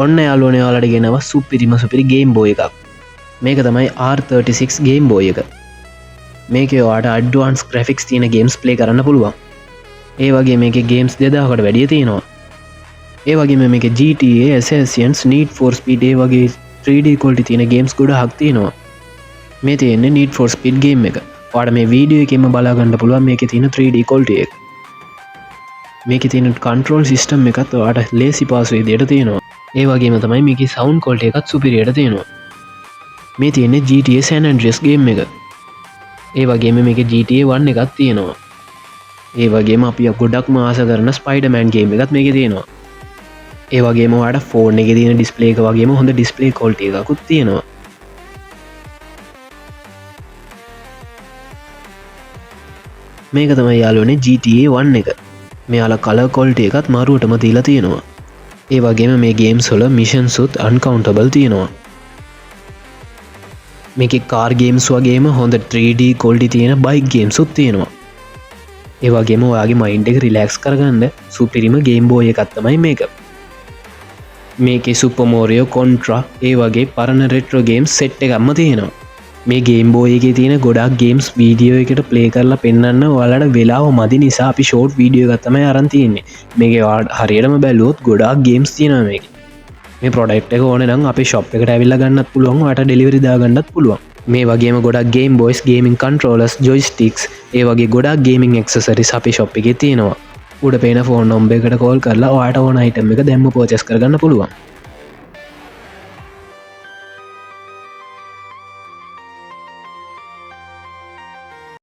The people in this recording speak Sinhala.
ඔන්න යාලුවනේ ඔයාලට ගෙනවා සුපිරි ගේම් බෝය එකක්. මේක තමයි R36 ගේම් බෝය එක. මේක වාට අඩ්වාන්ස් ග්‍රෆික්ස් තියෙන ගේම්ස් ප්ලේ කරන්න පුළුවන්. ඒ වගේ මේක ගේම්ස් 2000කට වැඩිය තියෙනවා. ඒ වගේ මේක GTA, Assassins, Need for Speed ඒ වගේ 3D quality තියෙන ගේම්ස් ගොඩක් තියෙනවා. මේ තියෙන්නේ Need for Speed ගේම් එක. ඔයාලට මේ වීඩියෝ එකෙන්ම බලා ගන්න පුළුවන් මේකේ තියෙන 3D quality එක. මේකේ තියෙන control system එකත් ඔයාලට ලේසි පාසු විදියට තියෙනවා. ඒ වගේම තමයි මේකේ sound quality එකත් superior තියෙනවා. මේ තියෙන්නේ GTA San Andreas ගේම් එක. ඒ වගේම මේකේ GTA 1 එකක් තියෙනවා. ඒ වගේම අපි ගොඩක්ම ආස කරන Spider-Man ගේම් එකත් මේකේ තියෙනවා. ඒ වගේම ඔයාලට ෆෝන් එකේ තියෙන ඩිස්ප්ලේ එක වගේම හොඳ ඩිස්ප්ලේ quality එකකුත් තියෙනවා. මේක තමයි යාළුවනේ GTA 1 එක. මෙයාලා කලර් quality එකත් මාරුවටම දීලා තියෙනවා. ඒ වගේම මේ ගේම්ස් වල මිෂන්ස් උත් අන්කවුන්ටබල් තියෙනවා. මේකේ කාර් ගේම්ස් වගේම හොඳ 3D quality තියෙන බයික් ගේම්ස් උත් තියෙනවා. ඒ වගේම ඔයාගේ මයින්ඩ් එක රිලැක්ස් කරගන්න සුපිරිම ගේම් බෝයි එකක් තමයි මේක. මේකේ සුපර් මාරියෝ, කොන්ට්‍රා ඒ වගේ පරණ රෙට්‍රෝ ගේම්ස් සෙට් එකක්ම තියෙනවා. මේ ගේම් බෝයි එකේ තියෙන ගොඩක් ගේම්ස් වීඩියෝ එකට ප්ලේ කරලා පෙන්වන්න ඔයාලට වෙලාව මදි නිසා අපි ෂෝට් වීඩියෝ එකක් තමයි අරන් තියෙන්නේ. මේකේ හරියටම බැලුවොත් ගොඩාක් ගේම්ස් තියෙනවා මේකේ. මේ ප්‍රොඩක්ට් එක ඕනේ නම් අපේ ෂොප් එකට ඇවිල්ලා ගන්නත් පුළුවන්, ඔයාලට ඩෙලිවරි දාගන්නත් පුළුවන්. මේ වගේම ගොඩක් ගේම් බෝයිස්, ගේමින් කන්ට්‍රෝලර්ස්, ජොයිස්ටික්ස් ඒ වගේ ගොඩක් ගේමින් ඇක්සසරිස් අපේ ෂොප් එකේ තියෙනවා. උඩ පේන ෆෝන් නම්බර් එකට කෝල් කරලා ඔයාලට ඕන අයිටම් එක දැම්ම පර්චේස් කරගන්න පුළුවන්.